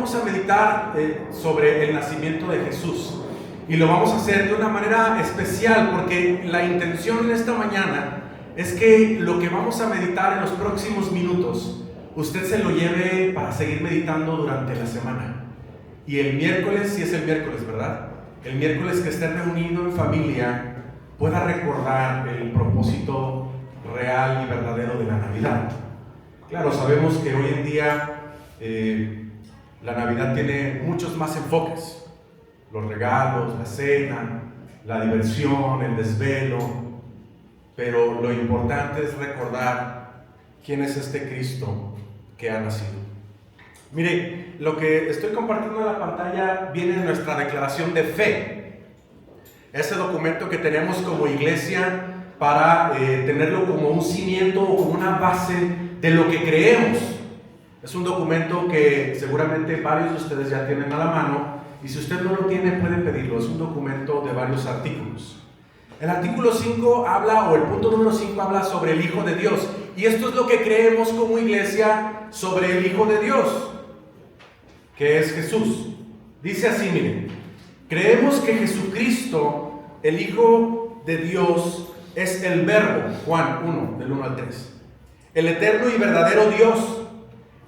vamos a meditar sobre el nacimiento de Jesús. Y lo vamos a hacer de una manera especial porque la intención en esta mañana es que lo que vamos a meditar en los próximos minutos, usted se lo lleve para seguir meditando durante la semana. Y el miércoles, si es el miércoles, ¿verdad? El miércoles que esté reunido en familia, pueda recordar el propósito real y verdadero de la Navidad. Claro, sabemos que hoy en día la Navidad tiene muchos más enfoques. Los regalos, la cena, la diversión, el desvelo. Pero lo importante es recordar quién es este Cristo que ha nacido. Mire, lo que estoy compartiendo en la pantalla viene de nuestra declaración de fe. Ese documento que tenemos como iglesia para tenerlo como un cimiento o como una base de lo que creemos. Es un documento que seguramente varios de ustedes ya tienen a la mano, y si usted no lo tiene puede pedirlo. Es un documento de varios artículos. El artículo 5 habla, o el punto número 5 habla sobre el Hijo de Dios, y esto es lo que creemos como iglesia sobre el Hijo de Dios, que es Jesús. Dice así, miren: creemos que Jesucristo, el Hijo de Dios, es el Verbo, Juan 1, del 1 al 3, el eterno y verdadero Dios,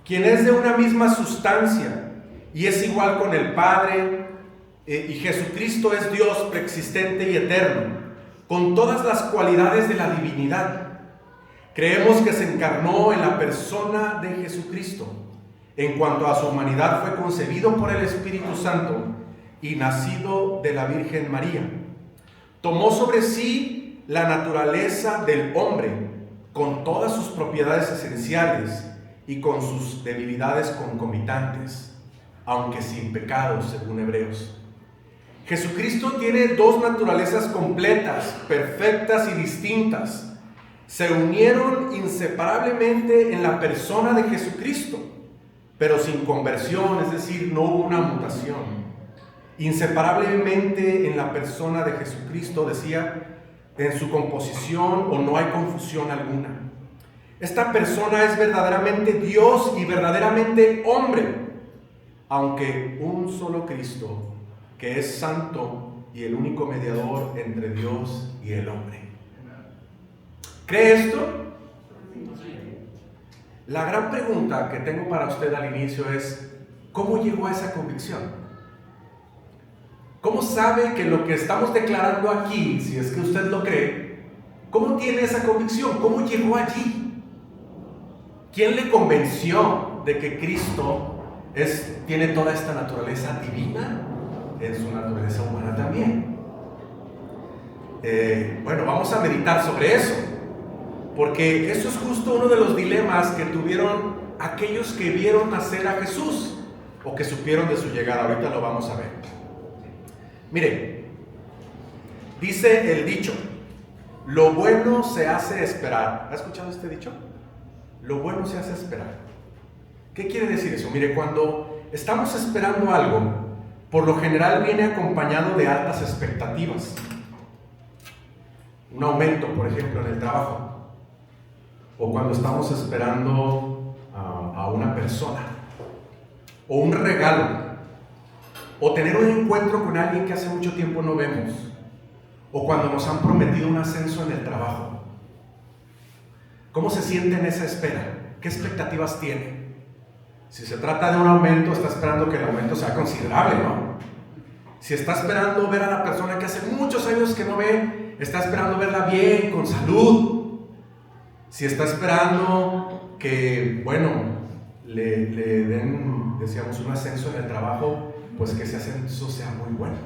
quien es de una misma sustancia y es igual con el Padre, y Jesucristo es Dios preexistente y eterno, con todas las cualidades de la divinidad. Creemos que se encarnó en la persona de Jesucristo. En cuanto a su humanidad, fue concebido por el Espíritu Santo y nacido de la Virgen María. Tomó sobre sí la naturaleza del hombre, con todas sus propiedades esenciales y con sus debilidades concomitantes, aunque sin pecado, según Hebreos. Jesucristo tiene dos naturalezas completas, perfectas y distintas. Se unieron inseparablemente en la persona de Jesucristo, pero sin conversión, es decir, no hubo una mutación. Inseparablemente en la persona de Jesucristo, decía, en su composición, o no hay confusión alguna. Esta persona es verdaderamente Dios y verdaderamente hombre, aunque un solo Cristo, que es santo y el único mediador entre Dios y el hombre. ¿Cree esto? La gran pregunta que tengo para usted al inicio es: ¿cómo llegó a esa convicción? ¿Cómo sabe que lo que estamos declarando aquí, si es que usted lo cree, cómo tiene esa convicción? ¿Cómo llegó allí? ¿Quién le convenció de que Cristo tiene toda esta naturaleza divina en su naturaleza humana también? Bueno, vamos a meditar sobre eso, porque eso es justo uno de los dilemas que tuvieron aquellos que vieron nacer a Jesús, o que supieron de su llegada. Ahorita lo vamos a ver. Mire, dice el dicho: lo bueno se hace esperar. ¿Ha escuchado este dicho? Lo bueno se hace esperar. ¿Qué quiere decir eso? Mire, cuando estamos esperando algo, por lo general viene acompañado de altas expectativas. Un aumento, por ejemplo, en el trabajo, o cuando estamos esperando a una persona, o un regalo, o tener un encuentro con alguien que hace mucho tiempo no vemos, o cuando nos han prometido un ascenso en el trabajo. ¿Cómo se siente en esa espera? ¿Qué expectativas tiene? Si se trata de un aumento, está esperando que el aumento sea considerable, ¿no? Si está esperando ver a la persona que hace muchos años que no ve, está esperando verla bien, con salud. Si está esperando que, bueno, le den, decíamos, un ascenso en el trabajo, pues que ese ascenso sea muy bueno.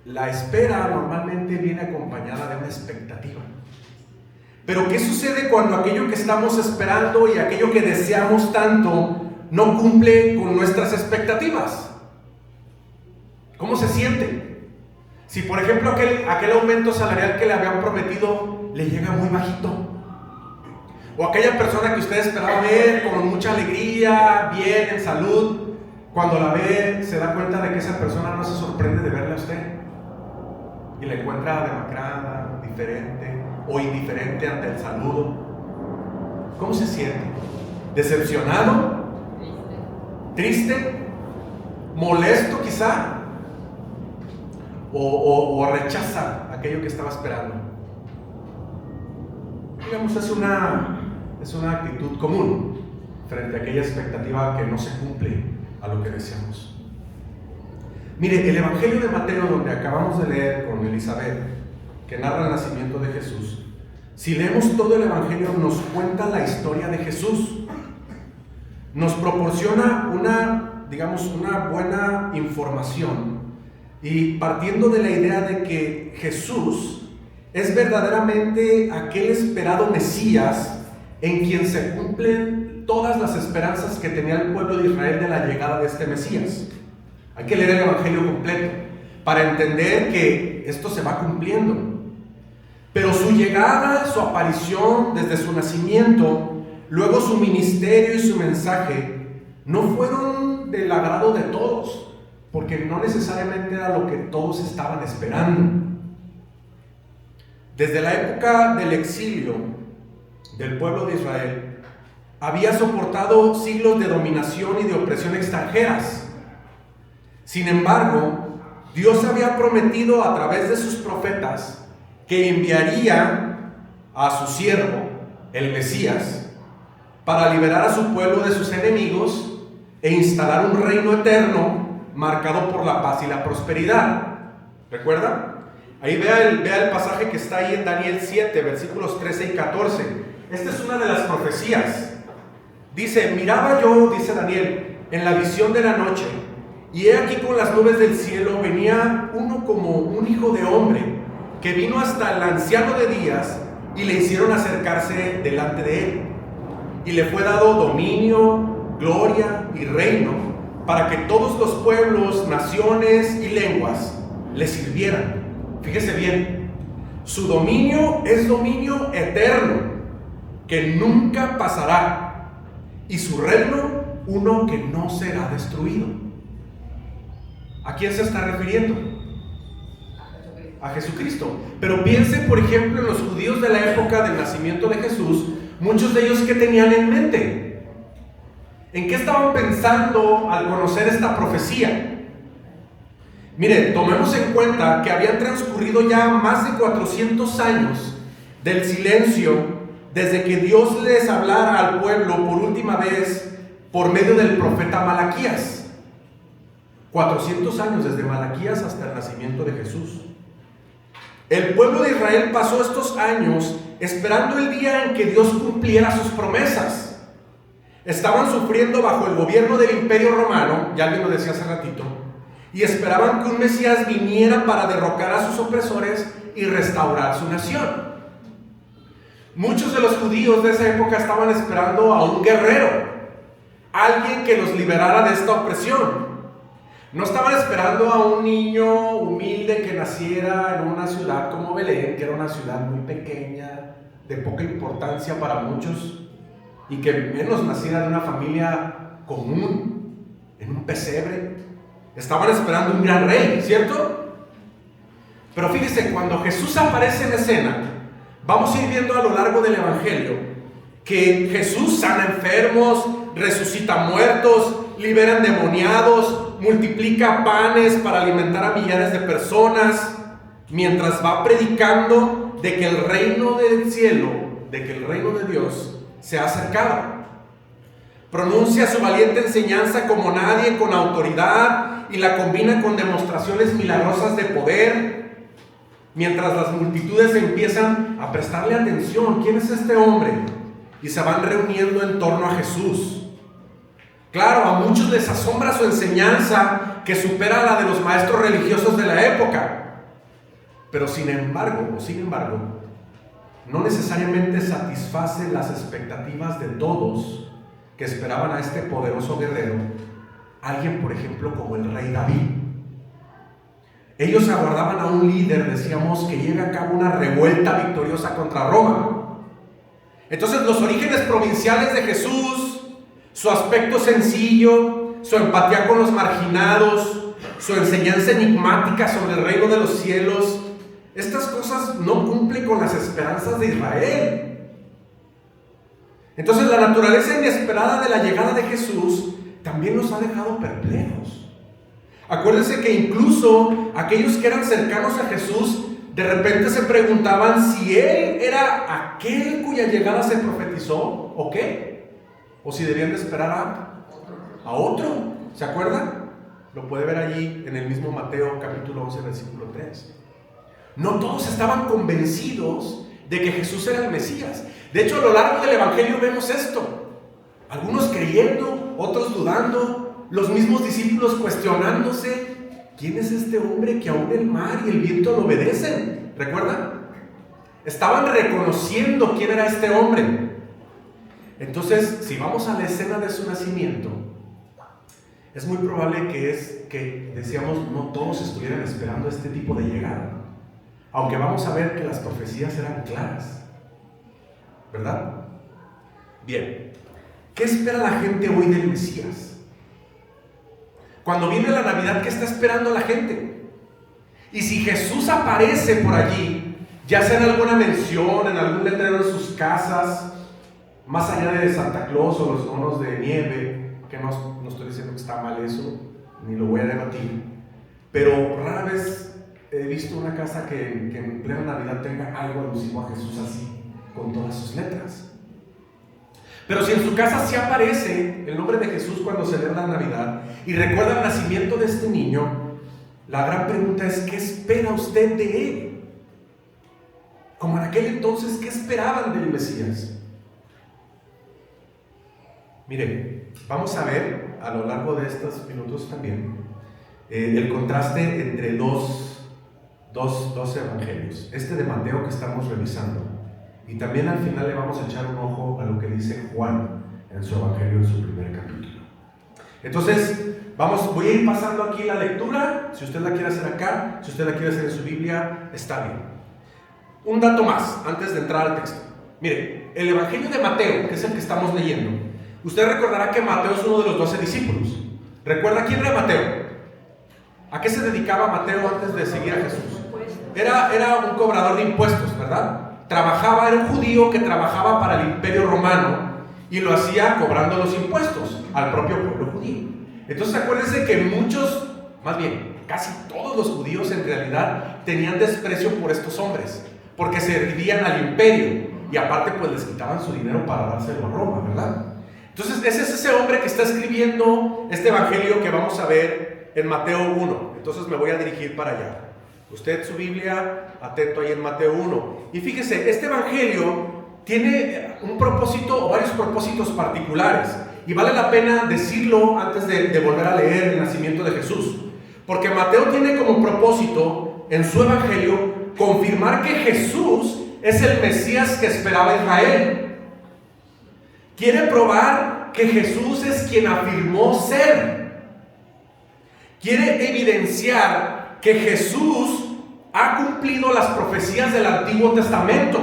La espera normalmente viene acompañada de una expectativa. Pero ¿qué sucede cuando aquello que estamos esperando y aquello que deseamos tanto no cumple con nuestras expectativas? ¿Cómo se siente? Si por ejemplo aquel aumento salarial que le habían prometido le llega muy bajito, o aquella persona que usted esperaba ver con mucha alegría, bien, en salud, cuando la ve se da cuenta de que esa persona no se sorprende de verle a usted y la encuentra demacrada, diferente o indiferente ante el saludo. ¿Cómo se siente? ¿Decepcionado? triste, molesto quizá, o rechaza aquello que estaba esperando. Digamos, es una actitud común frente a aquella expectativa que no se cumple a lo que deseamos. Mire, el Evangelio de Mateo, donde acabamos de leer con Elizabeth, que narra el nacimiento de Jesús, si leemos todo el Evangelio, nos cuenta la historia de Jesús. Nos proporciona una buena información, y partiendo de la idea de que Jesús es verdaderamente aquel esperado Mesías en quien se cumplen todas las esperanzas que tenía el pueblo de Israel de la llegada de este Mesías. Hay que leer el Evangelio completo para entender que esto se va cumpliendo. Pero su llegada, su aparición desde su nacimiento, luego su ministerio y su mensaje, no fueron del agrado de todos, porque no necesariamente era lo que todos estaban esperando. Desde la época del exilio del pueblo de Israel, había soportado siglos de dominación y de opresión extranjeras. Sin embargo, Dios había prometido a través de sus profetas que enviaría a su siervo, el Mesías, para liberar a su pueblo de sus enemigos e instalar un reino eterno marcado por la paz y la prosperidad. ¿Recuerda? Ahí vea el pasaje que está ahí en Daniel 7, versículos 13 y 14. Esta es una de las profecías. Dice: miraba yo, dice Daniel, en la visión de la noche, y he aquí con las nubes del cielo venía uno como un hijo de hombre, que vino hasta el anciano de días, y le hicieron acercarse delante de él. Y le fue dado dominio, gloria y reino, para que todos los pueblos, naciones y lenguas le sirvieran. Fíjese bien, su dominio es dominio eterno, que nunca pasará, y su reino uno que no será destruido. ¿A quién se está refiriendo? A Jesucristo. Pero piense, por ejemplo, en los judíos de la época del nacimiento de Jesús, muchos de ellos, ¿qué tenían en mente? ¿En qué estaban pensando al conocer esta profecía? Mire, tomemos en cuenta que habían transcurrido ya más de 400 años del silencio desde que Dios les hablara al pueblo por última vez por medio del profeta Malaquías. 400 años desde Malaquías hasta el nacimiento de Jesús. El pueblo de Israel pasó estos años esperando el día en que Dios cumpliera sus promesas. Estaban sufriendo bajo el gobierno del Imperio Romano, ya alguien lo decía hace ratito, y esperaban que un Mesías viniera para derrocar a sus opresores y restaurar su nación. Muchos de los judíos de esa época estaban esperando a un guerrero, alguien que los liberara de esta opresión. No estaban esperando a un niño humilde que naciera en una ciudad como Belén, que era una ciudad muy pequeña, de poca importancia para muchos, y que menos naciera de una familia común, en un pesebre. Estaban esperando un gran rey, ¿cierto? Pero fíjese, cuando Jesús aparece en escena, vamos a ir viendo a lo largo del Evangelio que Jesús sana enfermos, resucita muertos, libera endemoniados, multiplica panes para alimentar a millares de personas, mientras va predicando de que el reino del cielo, de que el reino de Dios se ha acercado. Pronuncia su valiente enseñanza como nadie, con autoridad, y la combina con demostraciones milagrosas de poder, mientras las multitudes empiezan a prestarle atención. ¿Quién es este hombre? Y se van reuniendo en torno a Jesús. Claro, a muchos les asombra su enseñanza, que supera la de los maestros religiosos de la época. Pero sin embargo, no necesariamente satisface las expectativas de todos que esperaban a este poderoso guerrero, alguien, por ejemplo, como el rey David. Ellos aguardaban a un líder, decíamos, que lleve a cabo una revuelta victoriosa contra Roma. Entonces, los orígenes provinciales de Jesús, su aspecto sencillo, su empatía con los marginados, su enseñanza enigmática sobre el reino de los cielos, estas cosas no cumplen con las esperanzas de Israel. Entonces, la naturaleza inesperada de la llegada de Jesús también nos ha dejado perplejos. Acuérdense que incluso aquellos que eran cercanos a Jesús de repente se preguntaban si Él era aquel cuya llegada se profetizó o qué, o si debían de esperar a otro. ¿Se acuerdan? Lo puede ver allí en el mismo Mateo capítulo 11 versículo 3. No todos estaban convencidos de que Jesús era el Mesías. De hecho, a lo largo del Evangelio vemos esto. Algunos creyendo, otros dudando, los mismos discípulos cuestionándose: ¿quién es este hombre que aún el mar y el viento lo obedecen? ¿Recuerdan? Estaban reconociendo quién era este hombre. Entonces, si vamos a la escena de su nacimiento, es muy probable que decíamos, no todos estuvieran esperando este tipo de llegada. Aunque vamos a ver que las profecías eran claras, ¿verdad? Bien, ¿qué espera la gente hoy del Mesías? Cuando viene la Navidad, ¿qué está esperando la gente? Y si Jesús aparece por allí, ya sea en alguna mención, en algún letrero de sus casas, más allá de Santa Claus o los monos de nieve, que no estoy diciendo que está mal eso, ni lo voy a debatir, pero rara vez he visto una casa que en plena Navidad tenga algo alusivo a Jesús así, con todas sus letras. Pero si en su casa sí aparece el nombre de Jesús cuando celebra la Navidad y recuerda el nacimiento de este niño, la gran pregunta es: ¿qué espera usted de él? Como en aquel entonces, ¿qué esperaban del Mesías? Miren, vamos a ver a lo largo de estos minutos también el contraste entre dos evangelios. Este de Mateo que estamos revisando, y también al final le vamos a echar un ojo a lo que dice Juan en su evangelio, en su primer capítulo. Entonces, voy a ir pasando aquí la lectura. Si usted la quiere hacer acá, si usted la quiere hacer en su Biblia, está bien. Un dato más antes de entrar al texto. Mire, el evangelio de Mateo, que es el que estamos leyendo, usted recordará que Mateo es uno de los 12 discípulos. ¿Recuerda quién era Mateo? ¿A qué se dedicaba Mateo antes de seguir a Jesús? Era un cobrador de impuestos, ¿verdad? Era un judío que trabajaba para el Imperio Romano y lo hacía cobrando los impuestos al propio pueblo judío. Entonces acuérdense que casi todos los judíos en realidad tenían desprecio por estos hombres, porque servían al imperio y aparte pues les quitaban su dinero para dárselo a Roma, ¿verdad? Entonces ese es ese hombre que está escribiendo este evangelio que vamos a ver en Mateo 1. Entonces me voy a dirigir para allá. Usted su Biblia, atento ahí en Mateo 1. Y fíjese, este evangelio tiene un propósito o varios propósitos particulares. Y vale la pena decirlo antes de volver a leer el nacimiento de Jesús. Porque Mateo tiene como propósito en su evangelio confirmar que Jesús es el Mesías que esperaba Israel. Quiere probar que Jesús es quien afirmó ser. Quiere evidenciar que Jesús ha cumplido las profecías del Antiguo Testamento.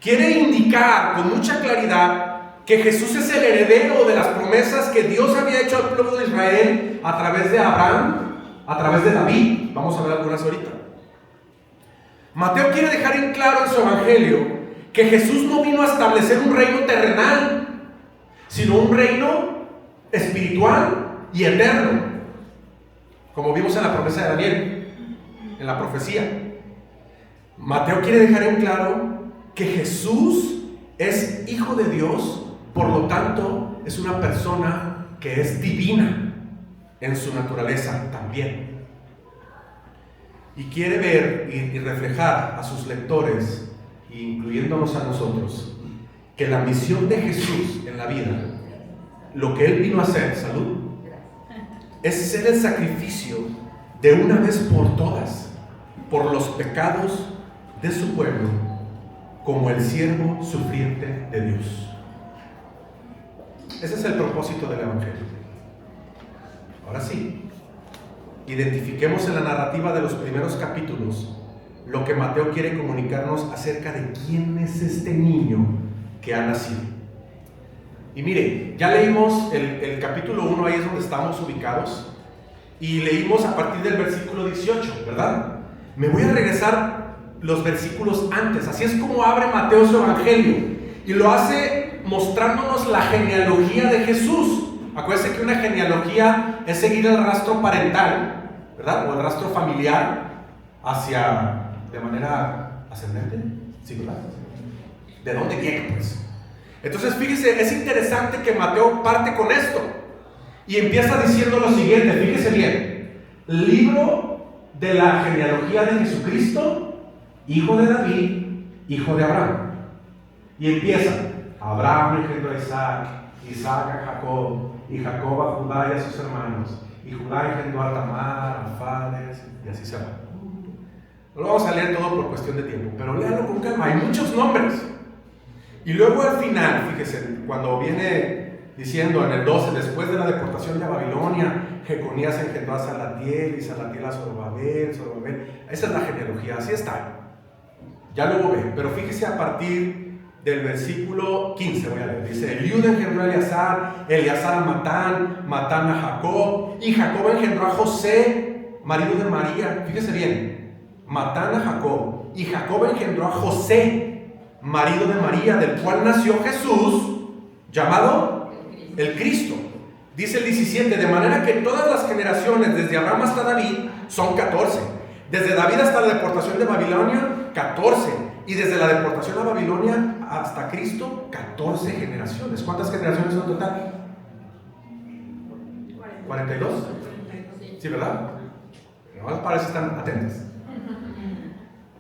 Quiere indicar con mucha claridad que Jesús es el heredero de las promesas que Dios había hecho al pueblo de Israel a través de Abraham, a través de David. Vamos a ver algunas ahorita. Mateo quiere dejar en claro en su evangelio que Jesús no vino a establecer un reino terrenal, sino un reino espiritual y eterno, como vimos en la promesa de Daniel, en la profecía. Mateo quiere dejar en claro que Jesús es hijo de Dios, por lo tanto es una persona que es divina en su naturaleza también. Y quiere ver y reflejar a sus lectores, incluyéndonos a nosotros, que la misión de Jesús en la vida, lo que Él vino a hacer, salud, es ser el sacrificio de una vez por todas, por los pecados de su pueblo, como el siervo sufriente de Dios. Ese es el propósito del evangelio. Ahora sí, identifiquemos en la narrativa de los primeros capítulos lo que Mateo quiere comunicarnos acerca de quién es este niño que ha nacido. Y mire, ya leímos el capítulo 1, ahí es donde estamos ubicados, y leímos a partir del versículo 18, ¿verdad? Me voy a regresar los versículos antes. Así es como abre Mateo su evangelio, y lo hace mostrándonos la genealogía de Jesús. Acuérdense que una genealogía es seguir el rastro parental, ¿verdad? O el rastro familiar de manera ascendente, ¿sí, verdad? ¿De dónde viene, pues? Entonces, fíjese, es interesante que Mateo parte con esto y empieza diciendo lo siguiente, fíjese bien, libro de la genealogía de Jesucristo, hijo de David, hijo de Abraham. Y empieza, Abraham engendró a Isaac, Isaac a Jacob, y Jacob a Judá y a sus hermanos, y Judá engendró a Tamar, a Fares, y así se va. No lo vamos a leer todo por cuestión de tiempo, pero léalo con calma, hay muchos nombres. Y luego al final, fíjese, cuando viene diciendo en el 12, después de la deportación de Babilonia, Jeconías engendró a Salatiel, y Salatiel a Zorobabel, esa es la genealogía, así está. Ya luego ve, pero fíjese a partir del versículo 15, voy a leer, dice, Eliud engendró a Eleazar, Eleazar a Matán, Matán a Jacob, y Jacob engendró a José, marido de María, fíjese bien, Matán a Jacob, y Jacob engendró a José, marido de María, del cual nació Jesús, llamado el Cristo. Dice el 17, de manera que todas las generaciones, desde Abraham hasta David, son 14. Desde David hasta la deportación de Babilonia, 14. Y desde la deportación a Babilonia hasta Cristo, 14 generaciones. ¿Cuántas generaciones son en total? 42. ¿Sí, verdad? No parece que están atentas.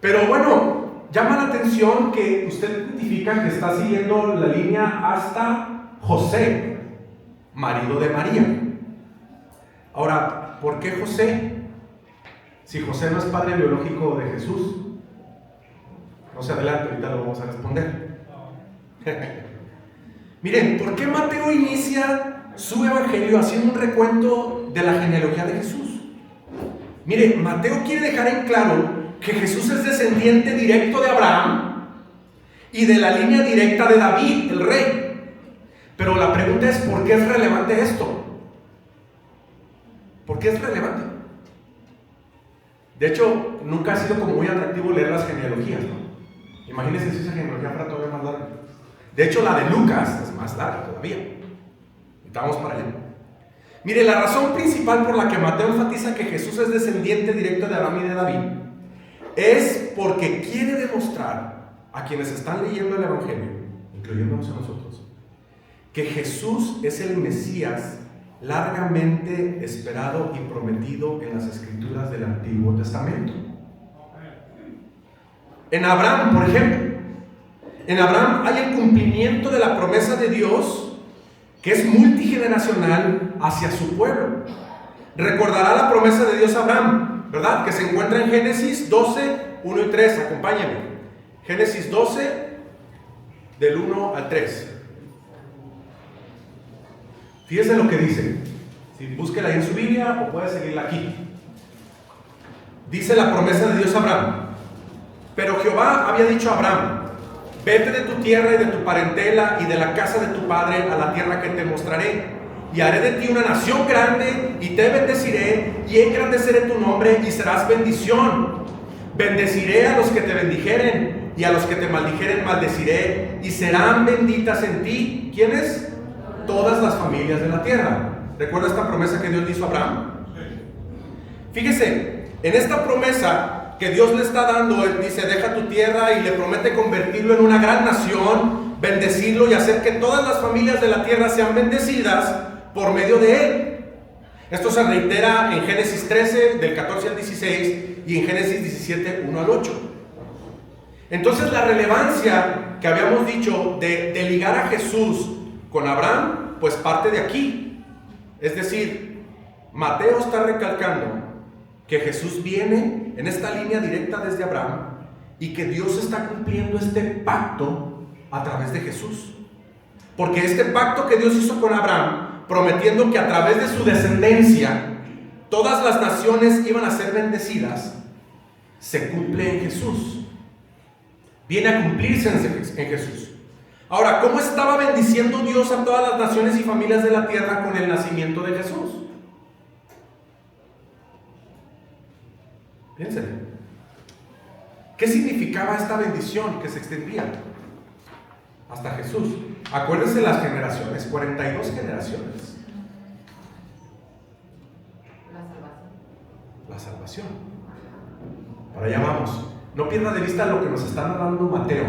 Pero bueno, llama la atención que usted identifica que está siguiendo la línea hasta José, marido de María. Ahora, ¿por qué José? Si José no es padre biológico de Jesús. No se adelante, ahorita lo vamos a responder. Miren, ¿por qué Mateo inicia su evangelio haciendo un recuento de la genealogía de Jesús? Miren, Mateo quiere dejar en claro que Jesús es descendiente directo de Abraham y de la línea directa de David, el rey. Pero la pregunta es, ¿por qué es relevante esto? ¿Por qué es relevante? De hecho, nunca ha sido como muy atractivo leer las genealogías, ¿no? Imagínense si esa genealogía fuera todavía más larga. De hecho, la de Lucas es más larga todavía. Estamos para allá. Mire, la razón principal por la que Mateo enfatiza que Jesús es descendiente directo de Abraham y de David es porque quiere demostrar a quienes están leyendo el Evangelio, incluyéndonos a nosotros, que Jesús es el Mesías largamente esperado y prometido en las Escrituras del Antiguo Testamento. En Abraham, por ejemplo, en Abraham hay el cumplimiento de la promesa de Dios que es multigeneracional hacia su pueblo. Recordará la promesa de Dios a Abraham, ¿verdad? Que se encuentra en Génesis 12, 1 y 3. Acompáñenme. Génesis 12, del 1 al 3. Fíjense lo que dice. Si búsquela ahí en su Biblia o puede seguirla aquí. Dice la promesa de Dios a Abraham. Pero Jehová había dicho a Abraham: vete de tu tierra y de tu parentela y de la casa de tu padre a la tierra que te mostraré, y haré de ti una nación grande, y te bendeciré, y engrandeceré tu nombre, y serás bendición. Bendeciré a los que te bendijeren, y a los que te maldijeren maldeciré, y serán benditas en ti. ¿Quiénes? Todas las familias de la tierra. ¿Recuerda esta promesa que Dios le hizo a Abraham? Fíjese, en esta promesa que Dios le está dando, él dice: deja tu tierra, y le promete convertirlo en una gran nación, bendecirlo y hacer que todas las familias de la tierra sean bendecidas por medio de él. Esto se reitera en Génesis 13, del 14 al 16, y en Génesis 17, 1 al 8. Entonces, la relevancia que habíamos dicho de ligar a Jesús con Abraham, pues parte de aquí. Es decir, Mateo está recalcando que Jesús viene en esta línea directa desde Abraham y que Dios está cumpliendo este pacto a través de Jesús. Porque este pacto que Dios hizo con Abraham, prometiendo que a través de su descendencia todas las naciones iban a ser bendecidas, se cumple en Jesús. Viene a cumplirse en Jesús. Ahora, ¿cómo estaba bendiciendo Dios a todas las naciones y familias de la tierra con el nacimiento de Jesús? Piensen, ¿qué significaba esta bendición que se extendía hasta Jesús? Acuérdense las generaciones, 42 generaciones. La salvación. Para allá vamos. No pierda de vista lo que nos está narrando Mateo,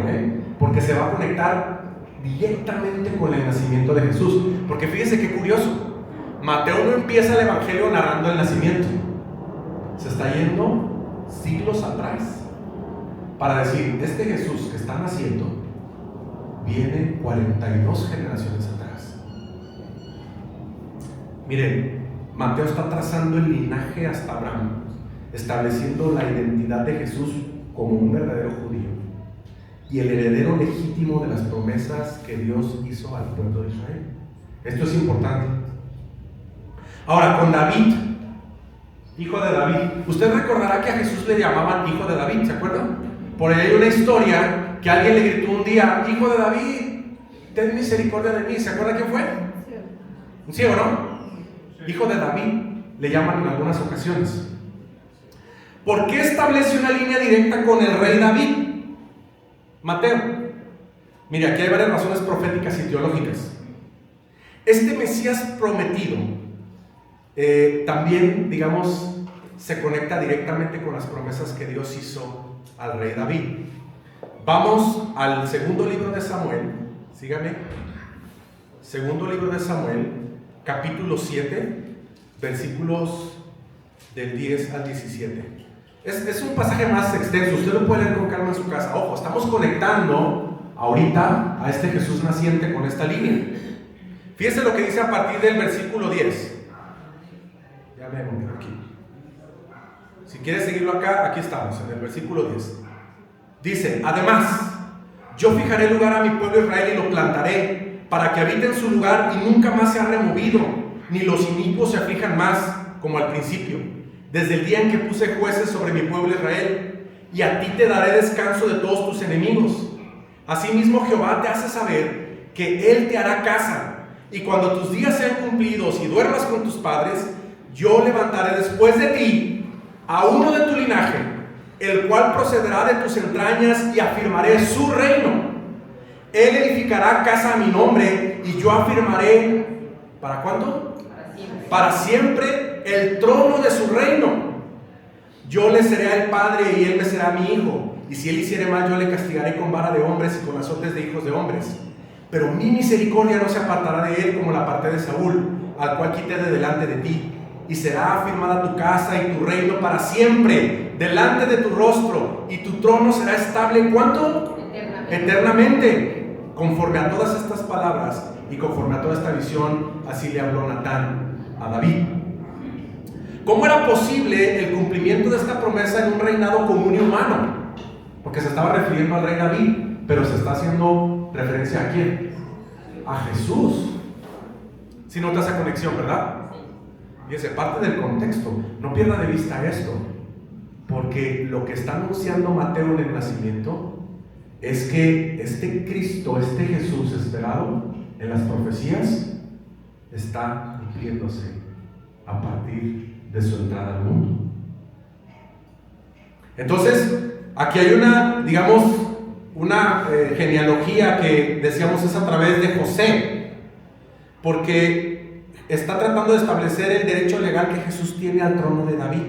porque se va a conectar directamente con el nacimiento de Jesús. Porque fíjese qué curioso. Mateo no empieza el evangelio narrando el nacimiento. Se está yendo siglos atrás para decir, este Jesús que está naciendo viene 42 generaciones atrás. Miren, Mateo está trazando el linaje hasta Abraham, estableciendo la identidad de Jesús como un verdadero judío y el heredero legítimo de las promesas que Dios hizo al pueblo de Israel. Esto es importante. Ahora, con David, hijo de David. Usted recordará que a Jesús le llamaban hijo de David, ¿se acuerdan? Por ahí hay una historia que alguien le gritó un día, hijo de David, ten misericordia de mí. ¿Se acuerda quién fue? Un ciego, ¿no? Hijo de David, le llaman en algunas ocasiones. ¿Por qué establece una línea directa con el rey David? Mateo. Mire, aquí hay varias razones proféticas y teológicas. Este Mesías prometido también, digamos, se conecta directamente con las promesas que Dios hizo al rey David. Vamos al segundo libro de Samuel. Sígame. Segundo libro de Samuel, capítulo 7, versículos del 10 al 17. Es un pasaje más extenso, usted lo puede leer con calma en su casa. Ojo, estamos conectando ahorita a este Jesús naciente con esta línea. Fíjese lo que dice a partir del versículo 10. Ya vemos aquí. Si quiere seguirlo acá, aquí estamos, en el versículo 10. Dice, además, yo fijaré lugar a mi pueblo Israel y lo plantaré, para que habite en su lugar y nunca más sea removido, ni los inicuos se aflijan más, como al principio, desde el día en que puse jueces sobre mi pueblo Israel, y a ti te daré descanso de todos tus enemigos. Asimismo Jehová te hace saber que Él te hará casa, y cuando tus días sean cumplidos y duermas con tus padres, yo levantaré después de ti a uno de tu linaje, el cual procederá de tus entrañas, y afirmaré su reino. Él edificará casa a mi nombre, y yo afirmaré, ¿para cuándo? Para siempre el trono de su reino. Yo le seré el padre y él me será mi hijo, y si él hiciere mal, yo le castigaré con vara de hombres y con azotes de hijos de hombres. Pero mi misericordia no se apartará de él como la aparté de Saúl, al cual quité de delante de ti, y será afirmada tu casa y tu reino para siempre delante de tu rostro, y tu trono será estable, ¿cuánto? Eternamente. Conforme a todas estas palabras y conforme a toda esta visión, así le habló Natán a David. ¿Cómo era posible el cumplimiento de esta promesa en un reinado común y humano? Porque se estaba refiriendo al rey David, pero se está haciendo referencia ¿a quién? A Jesús. Si nota esa conexión, ¿verdad? Y ese parte del contexto. No pierda de vista esto, porque lo que está anunciando Mateo en el nacimiento es que este Cristo, este Jesús esperado en las profecías, está cumpliéndose a partir de su entrada al mundo. Entonces, aquí hay una, digamos, una genealogía que decíamos es a través de José, porque está tratando de establecer el derecho legal que Jesús tiene al trono de David.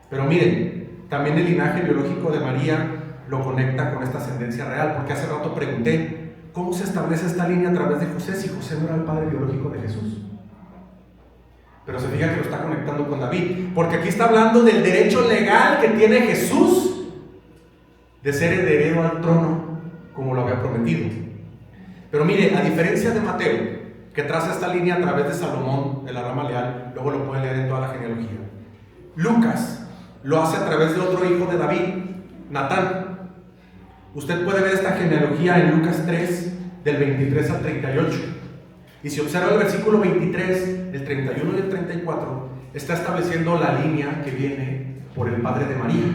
Pero miren, también el linaje biológico de María lo conecta con esta ascendencia real, porque hace rato pregunté, ¿cómo se establece esta línea a través de José si José no era el padre biológico de Jesús? Pero se fija que lo está conectando con David, porque aquí está hablando del derecho legal que tiene Jesús de ser heredero al trono, como lo había prometido. Pero mire, a diferencia de Mateo, que traza esta línea a través de Salomón, de la rama leal, luego lo puede leer en toda la genealogía, Lucas lo hace a través de otro hijo de David, Natán. Usted puede ver esta genealogía en Lucas 3, del 23 al 38. Y si observa el versículo 23, el 31 y el 34, está estableciendo la línea que viene por el padre de María,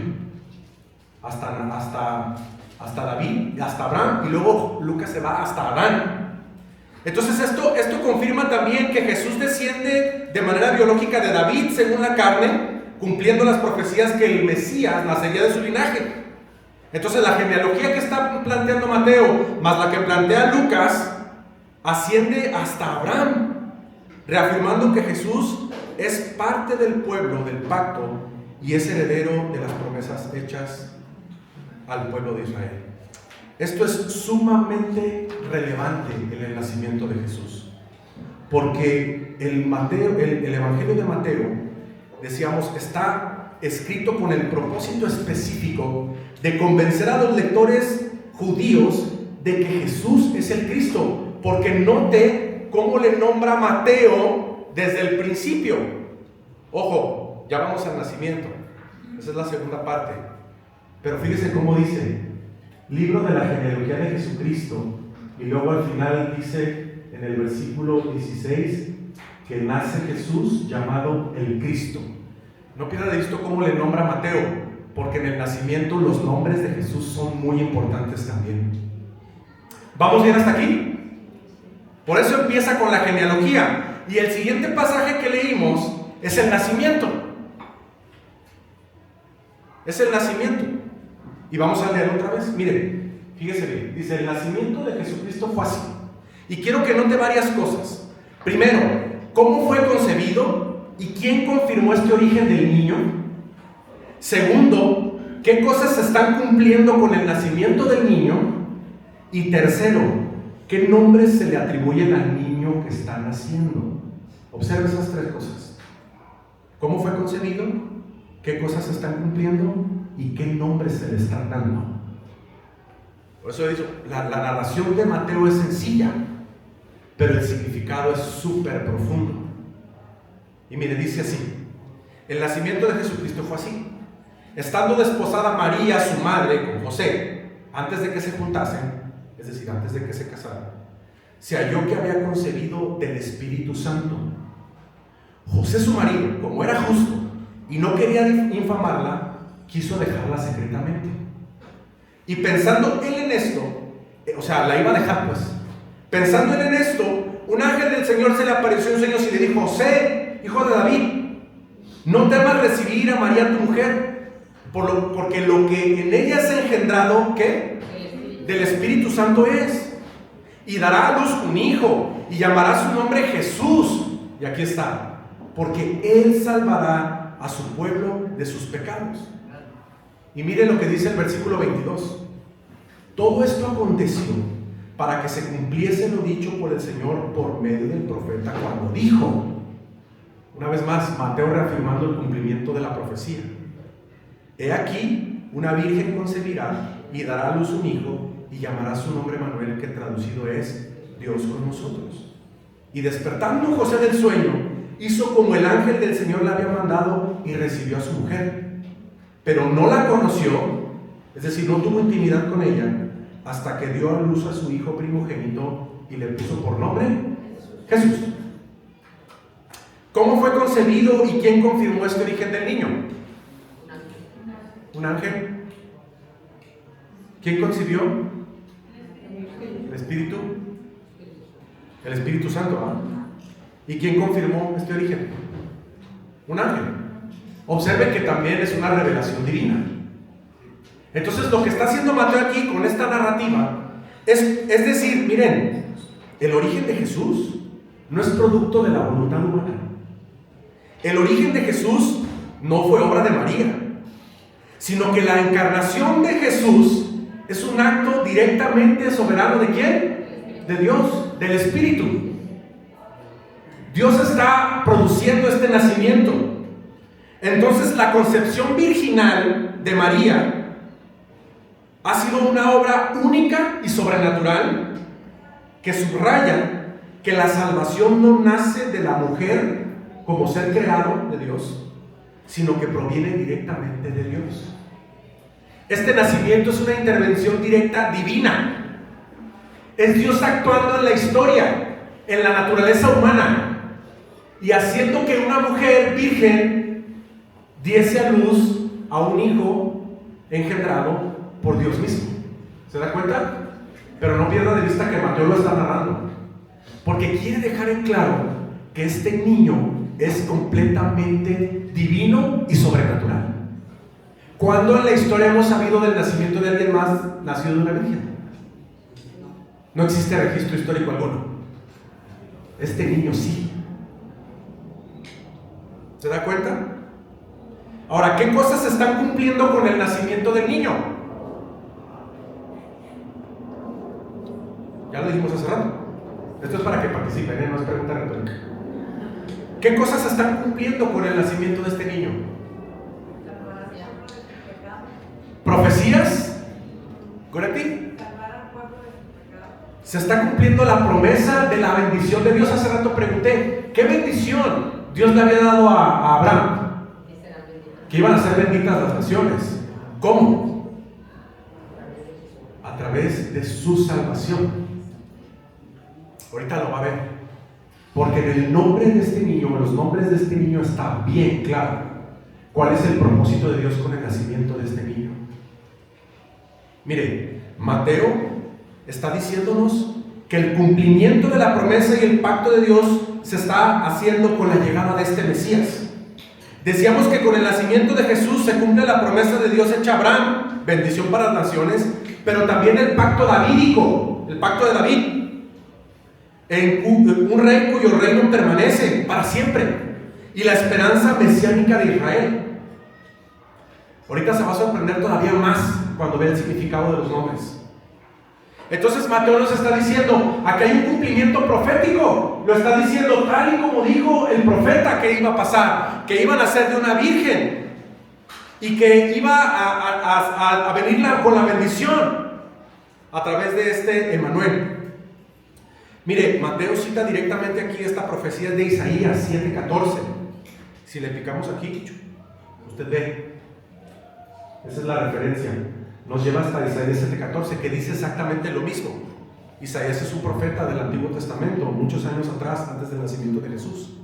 hasta David, hasta Abraham, y luego Lucas se va hasta Adán. Entonces esto confirma también que Jesús desciende de manera biológica de David según la carne, cumpliendo las profecías que el Mesías nacería de su linaje. Entonces la genealogía que está planteando Mateo, más la que plantea Lucas, asciende hasta Abraham, reafirmando que Jesús es parte del pueblo, del pacto, y es heredero de las promesas hechas al pueblo de Israel. Esto es sumamente relevante en el nacimiento de Jesús, porque el Evangelio de Mateo, decíamos, está escrito con el propósito específico de convencer a los lectores judíos de que Jesús es el Cristo, porque note cómo le nombra Mateo desde el principio. Ojo, ya vamos al nacimiento, esa es la segunda parte, pero fíjese cómo dice: libro de la genealogía de Jesucristo, y luego al final dice en el versículo 16 que nace Jesús llamado el Cristo. No pierda de vista cómo le nombra Mateo, porque en el nacimiento los nombres de Jesús son muy importantes también. ¿Vamos bien hasta aquí? Por eso empieza con la genealogía, y el siguiente pasaje que leímos es el nacimiento. Es el nacimiento. Y vamos a leer otra vez. Miren, fíjese bien. Dice: el nacimiento de Jesucristo fue así. Y quiero que note varias cosas. Primero, ¿cómo fue concebido y quién confirmó este origen del niño? Segundo, ¿qué cosas se están cumpliendo con el nacimiento del niño? Y tercero, ¿qué nombres se le atribuyen al niño que está naciendo? Observe esas tres cosas. ¿Cómo fue concebido? ¿Qué cosas se están cumpliendo? ¿Y qué nombres se le están dando? Por eso he dicho, la narración de Mateo es sencilla, pero el significado es súper profundo. Y mire, dice así: el nacimiento de Jesucristo fue así. Estando desposada María, su madre, con José, antes de que se juntasen, es decir, antes de que se casaran, se halló que había concebido del Espíritu Santo. José, su marido, como era justo y no quería infamarla, quiso dejarla secretamente. Y pensando él en esto, o sea, la iba a dejar pues. Pensando él en esto, un ángel del Señor se le apareció en sueños y le dijo: José, hijo de David, no temas recibir a María tu mujer, porque lo que en ella es engendrado, ¿qué? Del Espíritu Santo es. Y dará a luz un hijo, y llamará su nombre Jesús. Y aquí está: porque él salvará a su pueblo de sus pecados. Y mire lo que dice el versículo 22. Todo esto aconteció para que se cumpliese lo dicho por el Señor por medio del profeta cuando dijo. Una vez más, Mateo reafirmando el cumplimiento de la profecía: he aquí, una virgen concebirá y dará a luz un hijo, y llamará su nombre Manuel, que traducido es Dios con nosotros. Y despertando José del sueño, hizo como el ángel del Señor le había mandado y recibió a su mujer. Pero no la conoció, es decir, no tuvo intimidad con ella, hasta que dio a luz a su hijo primogénito y le puso por nombre Jesús. ¿Cómo fue concebido y quién confirmó este origen del niño? ¿Un ángel? ¿Quién concibió? El Espíritu. El Espíritu Santo, ¿ah? ¿Y quién confirmó este origen? Un ángel. Observen que también es una revelación divina. Entonces, lo que está haciendo Mateo aquí con esta narrativa es decir, miren, el origen de Jesús no es producto de la voluntad humana. El origen de Jesús no fue obra de María, sino que la encarnación de Jesús es un acto directamente soberano ¿de quién? De Dios, del Espíritu. Dios está produciendo este nacimiento. Entonces, la concepción virginal de María ha sido una obra única y sobrenatural que subraya que la salvación no nace de la mujer como ser creado de Dios, sino que proviene directamente de Dios. Este nacimiento es una intervención directa divina. Es Dios actuando en la historia, en la naturaleza humana, y haciendo que una mujer virgen diese a luz a un hijo engendrado por Dios mismo. ¿Se da cuenta? Pero no pierda de vista que Mateo lo está narrando, porque quiere dejar en claro que este niño es completamente divino y sobrenatural. ¿Cuándo en la historia hemos sabido del nacimiento de alguien más nacido de una virgen? No existe registro histórico alguno. Este niño sí. ¿Se da cuenta? Ahora, ¿qué cosas se están cumpliendo con el nacimiento del niño? Ya lo dijimos hace rato. Esto es para que participen, no es pregunta retórica. ¿Qué cosas se están cumpliendo con el nacimiento de este niño? ¿Profecías? ¿Goretti? Se está cumpliendo la promesa de la bendición de Dios. Hace rato pregunté, ¿qué bendición Dios le había dado a Abraham? Que iban a ser benditas las naciones. ¿Cómo? A través de su salvación. Ahorita lo va a ver. Porque en el nombre de este niño, en los nombres de este niño está bien claro cuál es el propósito de Dios con el nacimiento de este niño. Mire, Mateo está diciéndonos que el cumplimiento de la promesa y el pacto de Dios se está haciendo con la llegada de este Mesías. Decíamos que con el nacimiento de Jesús se cumple la promesa de Dios hecha a Abraham, bendición para las naciones, pero también el pacto davídico, el pacto de David, en un rey cuyo reino permanece para siempre, y la esperanza mesiánica de Israel. Ahorita se va a sorprender todavía más cuando vea el significado de los nombres. Entonces Mateo nos está diciendo, aquí hay un cumplimiento profético, lo está diciendo tal y como dijo el profeta que iba a pasar, que iba a nacer de una virgen y que iba a venir con la bendición a través de este Emmanuel. Mire, Mateo cita directamente aquí esta profecía de Isaías 7:14. Si le picamos aquí, usted ve, esa es la referencia. Nos lleva hasta Isaías 7:14, que dice exactamente lo mismo. Isaías es un profeta del Antiguo Testamento, muchos años atrás, antes del nacimiento de Jesús.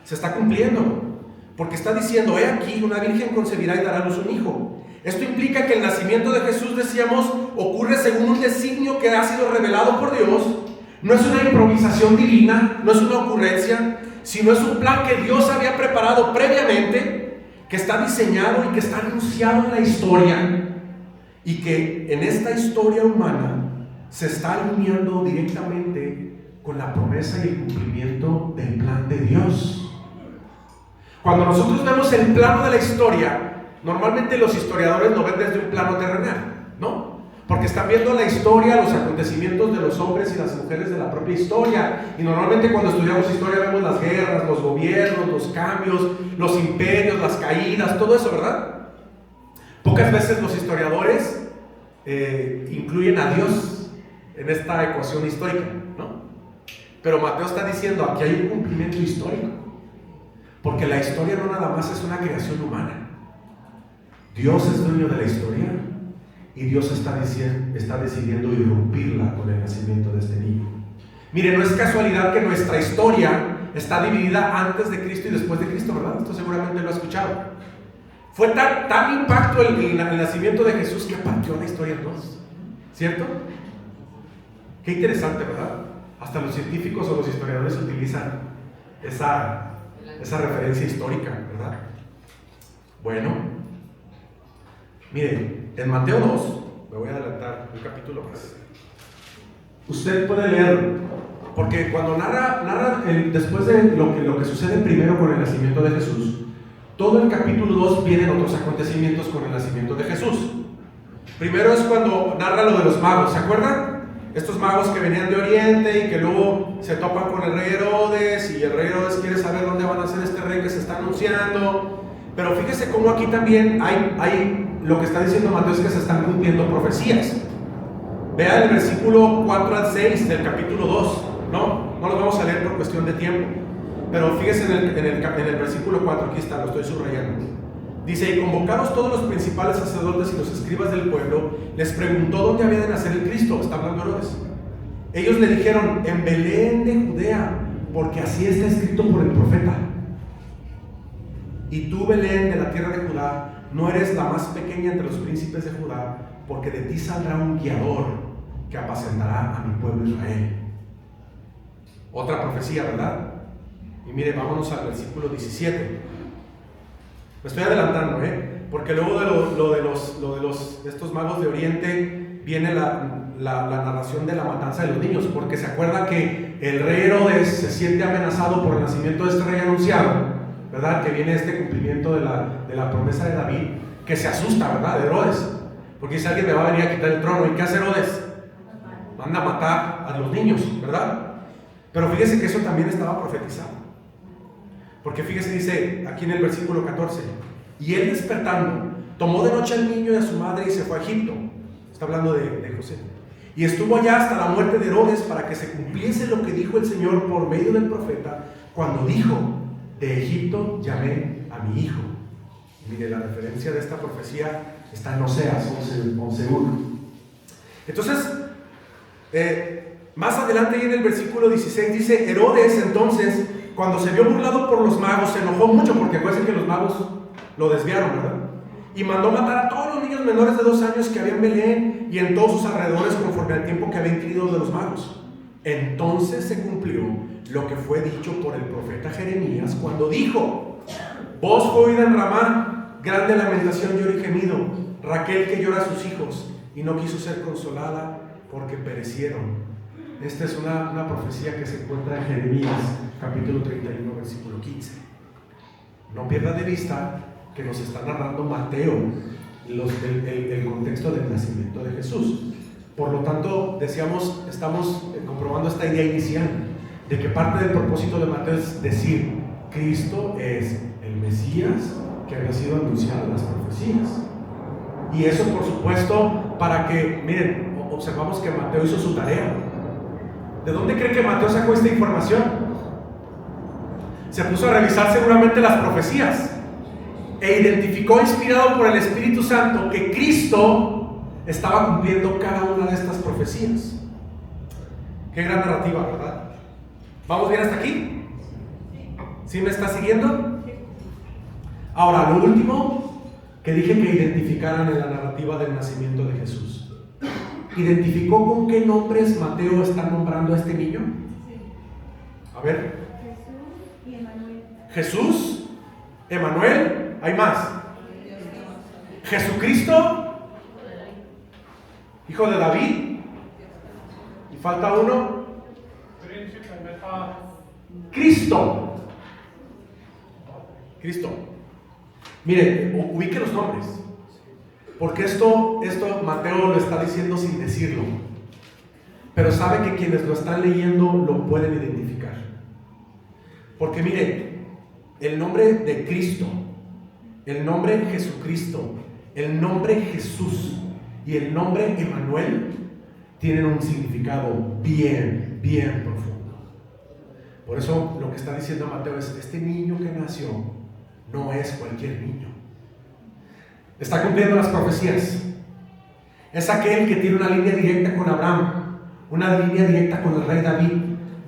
Se está cumpliendo, porque está diciendo, he aquí, una virgen concebirá y dará a luz un hijo. Esto implica que el nacimiento de Jesús, decíamos, ocurre según un designio que ha sido revelado por Dios. No es una improvisación divina, no es una ocurrencia, sino es un plan que Dios había preparado previamente, que está diseñado y que está anunciado en la historia. Y que en esta historia humana se está alineando directamente con la promesa y el cumplimiento del plan de Dios. Cuando nosotros vemos el plano de la historia, normalmente los historiadores lo ven desde un plano terrenal, ¿no? Porque están viendo la historia, los acontecimientos de los hombres y las mujeres de la propia historia. Y normalmente cuando estudiamos historia vemos las guerras, los gobiernos, los cambios, los imperios, las caídas, todo eso, ¿verdad? Pocas veces los historiadores incluyen a Dios en esta ecuación histórica, ¿no? Pero Mateo está diciendo, aquí hay un cumplimiento histórico, porque la historia no nada más es una creación humana. Dios es dueño de la historia y Dios está decidiendo irrumpirla con el nacimiento de este niño. Mire, no es casualidad que nuestra historia está dividida antes de Cristo y después de Cristo, ¿verdad? Esto seguramente lo ha escuchado. Fue tan impacto el nacimiento de Jesús que partió la historia en dos, ¿cierto? Qué interesante, ¿verdad? Hasta los científicos o los historiadores utilizan esa referencia histórica, ¿verdad? Bueno, miren, en Mateo 2, me voy a adelantar un capítulo más. Usted puede leer, porque cuando narra después de lo que sucede primero con el nacimiento de Jesús, todo el capítulo 2 vienen otros acontecimientos con el nacimiento de Jesús. Primero es cuando narra lo de los magos, ¿se acuerdan? Estos magos que venían de Oriente y que luego se topan con el rey Herodes, y el rey Herodes quiere saber dónde va a nacer este rey que se está anunciando. Pero fíjese cómo aquí también hay lo que está diciendo Mateo, es que se están cumpliendo profecías. Vea el versículo 4 al 6 del capítulo 2, no los vamos a leer por cuestión de tiempo. Pero fíjese en el versículo 4, aquí está, lo estoy subrayando. Dice, y convocados todos los principales sacerdotes y los escribas del pueblo, les preguntó dónde había de nacer el Cristo. Está hablando Herodes. Ellos le dijeron, en Belén de Judea, porque así está escrito por el profeta. Y tú, Belén, de la tierra de Judá, no eres la más pequeña entre los príncipes de Judá, porque de ti saldrá un guiador que apacentará a mi pueblo Israel. Otra profecía, ¿verdad? Y mire, vámonos al versículo 17. Me estoy adelantando, porque luego de estos magos de Oriente viene la narración de la matanza de los niños, porque se acuerda que el rey Herodes se siente amenazado por el nacimiento de este rey anunciado, ¿verdad? Que viene este cumplimiento de la promesa de David, que se asusta, ¿verdad? De Herodes, porque dice: alguien me va a venir a quitar el trono. ¿Y qué hace Herodes? Manda a matar a los niños, ¿verdad? Pero fíjese que eso también estaba profetizado, porque fíjese, dice aquí en el versículo 14: y él despertando, tomó de noche al niño y a su madre y se fue a Egipto. Está hablando de José. Y estuvo allá hasta la muerte de Herodes, para que se cumpliese lo que dijo el Señor por medio del profeta, cuando dijo: de Egipto llamé a mi hijo. Mire, la referencia de esta profecía está en Oseas 11:1. Entonces, más adelante y en el versículo 16 dice: Herodes entonces, cuando se vio burlado por los magos, se enojó mucho, porque acuérdense que los magos lo desviaron, ¿verdad? Y mandó matar a todos los niños menores de 2 años que había en Belén y en todos sus alrededores, conforme al tiempo que había inquirido de los magos. Entonces se cumplió lo que fue dicho por el profeta Jeremías, cuando dijo: voz fue oída en Ramá, grande lamentación, lloro y gemido, Raquel que llora a sus hijos y no quiso ser consolada porque perecieron. Esta es una profecía que se encuentra en Jeremías capítulo 31 versículo 15. No pierda de vista que nos está narrando Mateo el contexto del nacimiento de Jesús. Por lo tanto, decíamos, estamos comprobando esta idea inicial de que parte del propósito de Mateo es decir: Cristo es el Mesías que había sido anunciado en las profecías. Y eso, por supuesto, para que, miren, observamos que Mateo hizo su tarea. ¿De dónde cree que Mateo sacó esta información? Se puso a revisar seguramente las profecías e identificó, inspirado por el Espíritu Santo, que Cristo estaba cumpliendo cada una de estas profecías. Qué gran narrativa, ¿verdad? ¿Vamos bien hasta aquí? ¿Sí me está siguiendo? Ahora, lo último que dije que identificaran en la narrativa del nacimiento de Jesús. ¿Identificó con qué nombres Mateo está nombrando a este niño? A ver. Jesús y Emanuel. Jesús, Emanuel, hay más. Jesucristo, hijo de David. Y falta uno. Cristo. Cristo. Mire, ubique los nombres, porque esto Mateo lo está diciendo sin decirlo, pero sabe que quienes lo están leyendo lo pueden identificar. Porque mire, el nombre de Cristo, el nombre Jesucristo, el nombre Jesús y el nombre Emanuel tienen un significado bien profundo. Por eso lo que está diciendo Mateo es: este niño que nació no es cualquier niño. Está cumpliendo las profecías. Es aquel que tiene una línea directa con Abraham, una línea directa con el rey David.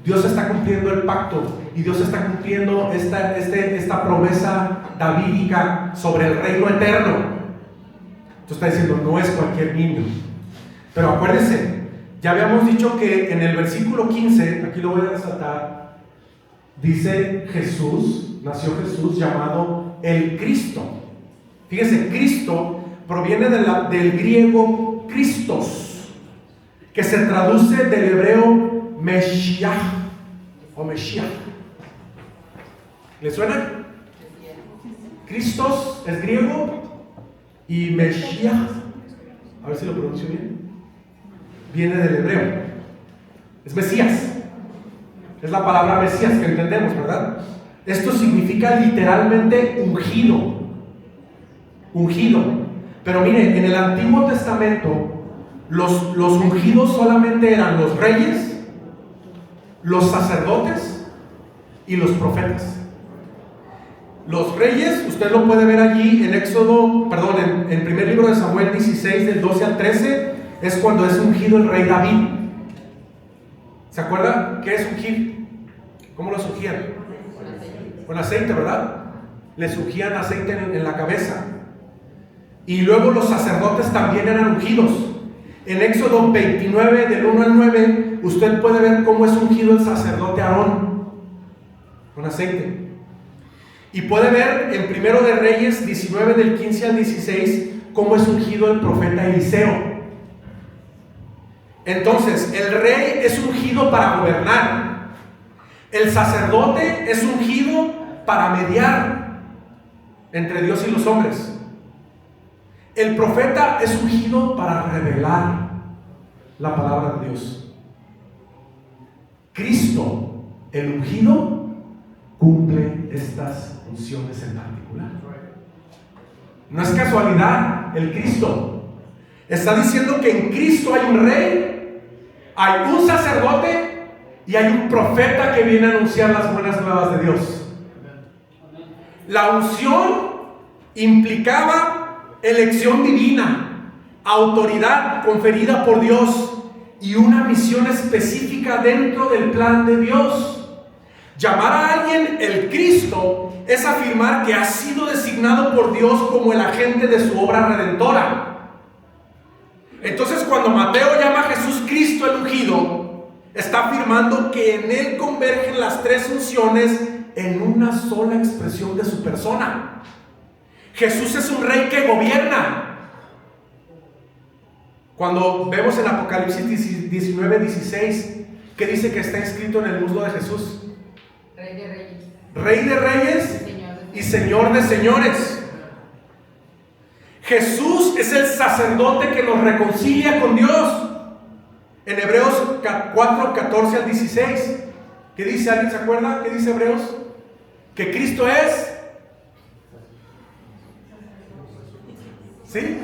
Dios está cumpliendo el pacto y Dios está cumpliendo esta promesa davídica sobre el reino eterno. Entonces está diciendo: no es cualquier niño. Pero acuérdense, ya habíamos dicho que en el versículo 15, aquí lo voy a resaltar, dice: nació Jesús llamado el Cristo. Fíjense, Cristo proviene del griego Christos, que se traduce del hebreo Meshiach o Meshiach. ¿Le suena? Christos es griego y Meshiach, a ver si lo pronuncio bien, viene del hebreo. Es Mesías. Es la palabra Mesías que entendemos, ¿verdad? Esto significa literalmente ungido. Ungido. Pero miren, en el Antiguo Testamento los ungidos solamente eran los reyes, los sacerdotes y los profetas. Los reyes, usted lo puede ver allí en primer libro de Samuel 16, del 12 al 13, es cuando es ungido el rey David. ¿Se acuerdan qué es ungir? ¿Cómo lo ungían? Con aceite, ¿verdad? Les ungían aceite en la cabeza. Y luego los sacerdotes también eran ungidos. En Éxodo 29, del 1 al 9, usted puede ver cómo es ungido el sacerdote Aarón con aceite. Y puede ver en Primero de Reyes 19, del 15 al 16, cómo es ungido el profeta Eliseo. Entonces, el rey es ungido para gobernar. El sacerdote es ungido para mediar entre Dios y los hombres. El profeta es ungido para revelar la palabra de Dios. Cristo, el ungido, cumple estas funciones en particular. No es casualidad el Cristo. Está diciendo que en Cristo hay un rey, hay un sacerdote y hay un profeta que viene a anunciar las buenas nuevas de Dios. La unción implicaba elección divina, autoridad conferida por Dios y una misión específica dentro del plan de Dios. Llamar a alguien el Cristo es afirmar que ha sido designado por Dios como el agente de su obra redentora. Entonces, cuando Mateo llama a Jesús Cristo el ungido, está afirmando que en él convergen las tres unciones en una sola expresión de su persona. Jesús es un rey que gobierna. Cuando vemos en Apocalipsis 19:16, que dice que está escrito en el muslo de Jesús: Rey de reyes. Rey de reyes y Señor de señores. Jesús es el sacerdote que nos reconcilia con Dios. En Hebreos 4:14 al 16, ¿qué dice? ¿Alguien se acuerda? ¿Qué dice Hebreos? Que Cristo es, ¿sí?,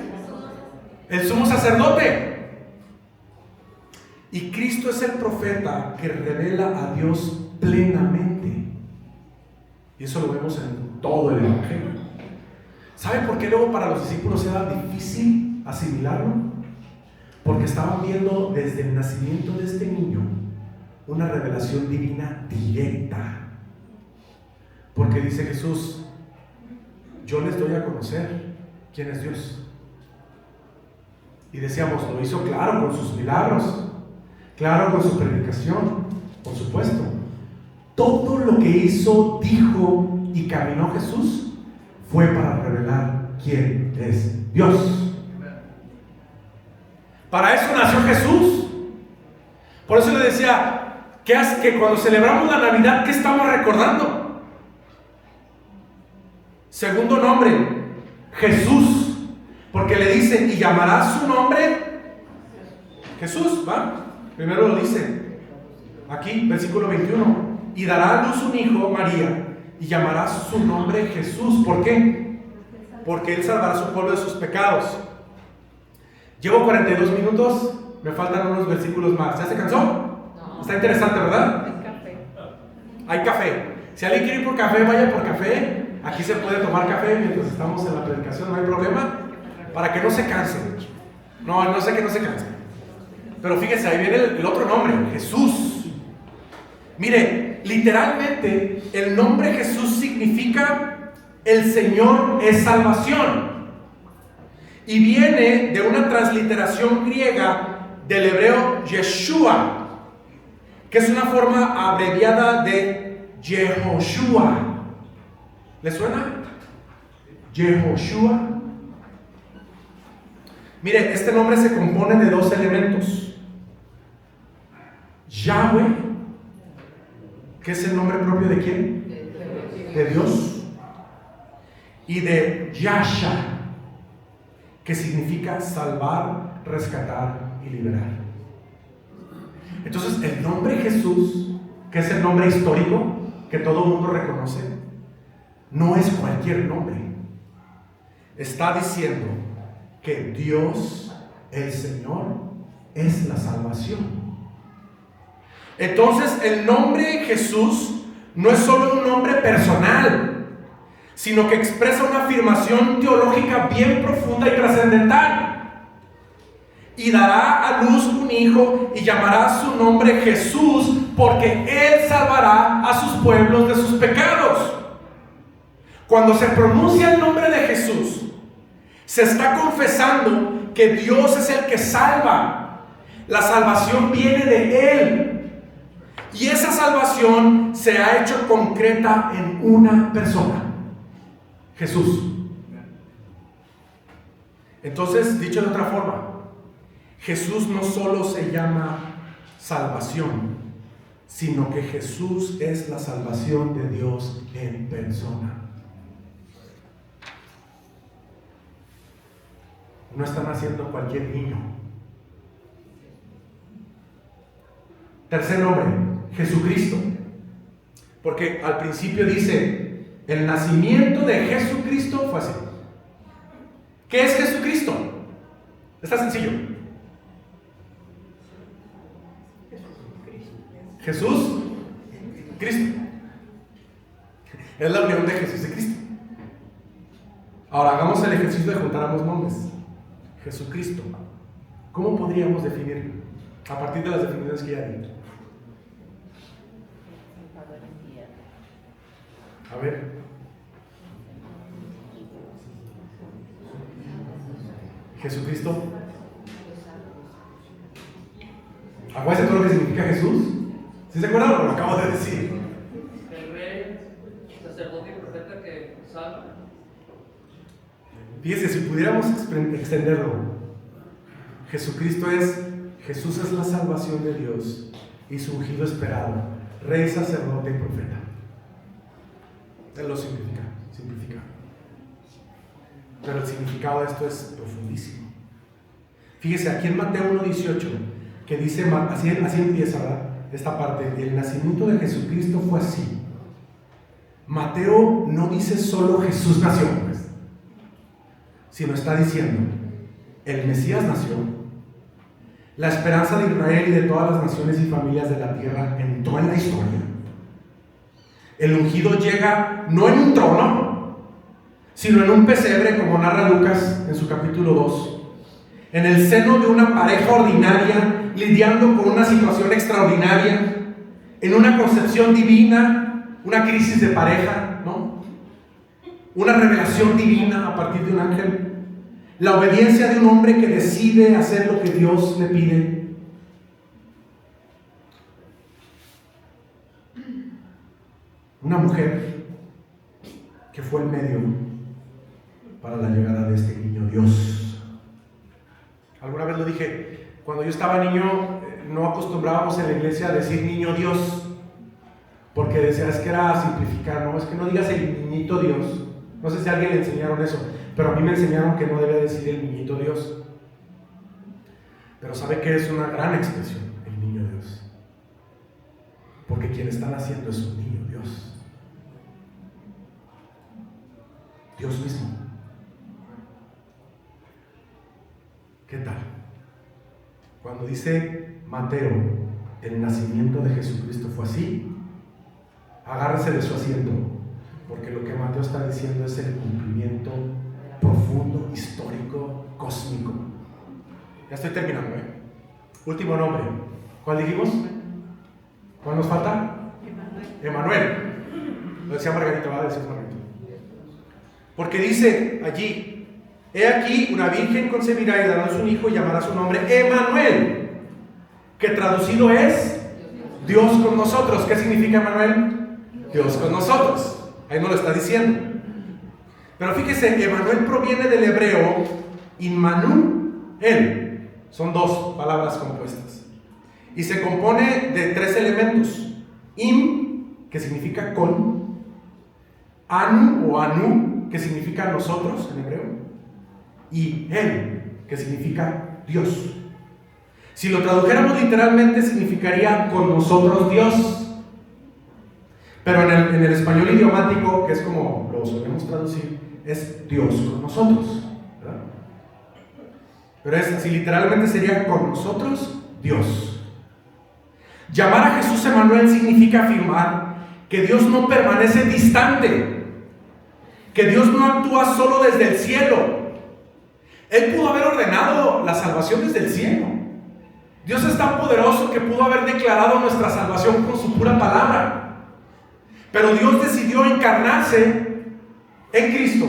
el sumo sacerdote. Y Cristo es el profeta que revela a Dios plenamente. Y eso lo vemos en todo el Evangelio. ¿Sabe por qué luego para los discípulos era difícil asimilarlo? Porque estaban viendo desde el nacimiento de este niño una revelación divina directa. Porque dice Jesús: yo les doy a conocer quién es Dios. Y decíamos, lo hizo claro con sus milagros, claro con su predicación, por supuesto. Todo lo que hizo, dijo y caminó Jesús fue para revelar quién es Dios. Para eso nació Jesús. Por eso le decía que cuando celebramos la Navidad, ¿qué estamos recordando? Segundo nombre, Jesús. Porque le dice: y llamarás su nombre Jesús, ¿va? Primero lo dice aquí, versículo 21. Y dará a luz un hijo, María, y llamarás su nombre Jesús. ¿Por qué? Porque él salvará a su pueblo de sus pecados. Llevo 42 minutos, me faltan unos versículos más. ¿Ya se cansó? No. Está interesante, ¿verdad? Hay café. Hay café. Si alguien quiere ir por café, vaya por café. Aquí se puede tomar café mientras estamos en la predicación, no hay problema. Para que no se cansen. No sé que no se cansen. Pero fíjense, ahí viene el otro nombre, Jesús. Mire, literalmente el nombre Jesús significa el Señor es salvación. Y viene de una transliteración griega del hebreo Yeshua, que es una forma abreviada de Yehoshua. ¿Le suena? Yehoshua. Mire, este nombre se compone de dos elementos: Yahweh, que es el nombre propio de quién? De Dios. Y de Yasha, que significa salvar, rescatar y liberar. Entonces, el nombre Jesús, que es el nombre histórico que todo el mundo reconoce, no es cualquier nombre. Está diciendo que Dios, el Señor, es la salvación. Entonces, el nombre Jesús no es solo un nombre personal, sino que expresa una afirmación teológica bien profunda y trascendental. Y dará a luz un hijo y llamará su nombre Jesús, porque él salvará a sus pueblos de sus pecados. Cuando se pronuncia el nombre de Jesús, se está confesando que Dios es el que salva. La salvación viene de Él. Y esa salvación se ha hecho concreta en una persona: Jesús. Entonces, dicho de otra forma, Jesús no solo se llama salvación, sino que Jesús es la salvación de Dios en persona. No está naciendo cualquier niño. Tercer nombre, Jesucristo. Porque al principio dice, el nacimiento de Jesucristo fue así. ¿Qué es Jesucristo? Está sencillo. Jesús, Cristo. Es la unión de Jesús y Cristo. Ahora hagamos el ejercicio de juntar ambos nombres. Jesucristo. ¿Cómo podríamos definirlo? A partir de las definiciones que ya di. A ver. Jesucristo. ¿Acuérdense todo lo que significa Jesús? ¿Sí se acuerdan o lo acabo de decir? El rey, sacerdote y profeta que salva. Fíjense, si pudiéramos extenderlo, Jesús es la salvación de Dios y su ungido esperado, rey, sacerdote y profeta. Él lo simplifica. Pero el significado de esto es profundísimo. Fíjese, aquí en Mateo 1:18, que dice, así empieza, ¿verdad?, esta parte, el nacimiento de Jesucristo fue así. Mateo no dice solo Jesús nació, pues, sino está diciendo, el Mesías nació, la esperanza de Israel y de todas las naciones y familias de la tierra entró en la historia. El ungido llega no en un trono, sino en un pesebre, como narra Lucas en su capítulo 2, en el seno de una pareja ordinaria, lidiando con una situación extraordinaria, en una concepción divina, una crisis de pareja, ¿no? Una revelación divina a partir de un ángel. La obediencia de un hombre que decide hacer lo que Dios le pide. Una mujer que fue el medio para la llegada de este niño Dios. Alguna vez lo dije, cuando yo estaba niño no acostumbrábamos en la iglesia a decir niño Dios, porque decías que era simplificar, ¿no? Es que no digas el niñito Dios. No sé si a alguien le enseñaron eso, pero a mí me enseñaron que no debía decir el niñito Dios. Pero ¿sabe qué es una gran expresión? El niño Dios. Porque quien está naciendo es un niño Dios. Dios mismo. ¿Qué tal? Cuando dice Mateo, el nacimiento de Jesucristo fue así, agárrese de su asiento, porque lo que Mateo está diciendo es el cumplimiento profundo, histórico, cósmico. Ya estoy terminando, ¿eh? Último nombre. ¿Cuál dijimos? ¿Cuál nos falta? Emanuel. Lo decía Margarita, va a decir Margarita. Porque dice allí, he aquí una virgen concebirá y dará a su hijo y llamará su nombre Emanuel, que traducido es Dios con nosotros. ¿Qué significa Emanuel? Dios con nosotros. Ahí no lo está diciendo. Pero fíjese, Emanuel proviene del hebreo Immanuel. Son dos palabras compuestas. Y se compone de tres elementos. Im, que significa con. Anu o anu, que significa nosotros en hebreo. Y él, que significa Dios. Si lo tradujéramos literalmente, significaría con nosotros Dios. Pero en el español idiomático, que es como lo solemos traducir, es Dios con nosotros, ¿verdad? Pero así literalmente sería con nosotros Dios. Llamar a Jesús Emanuel significa afirmar que Dios no permanece distante, que Dios no actúa solo desde el cielo. Él pudo haber ordenado la salvación desde el cielo. Dios es tan poderoso que pudo haber declarado nuestra salvación con su pura palabra. Pero Dios decidió encarnarse en Cristo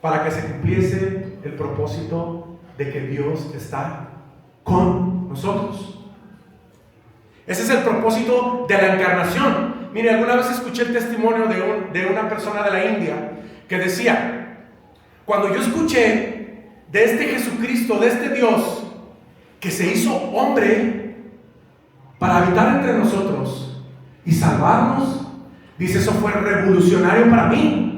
para que se cumpliese el propósito de que Dios está con nosotros. Ese es el propósito de la encarnación. Mire, alguna vez escuché el testimonio de una persona de la India que decía, cuando yo escuché de este Jesucristo, de este Dios que se hizo hombre, para habitar entre nosotros y salvarnos. Dice, eso fue revolucionario para mí.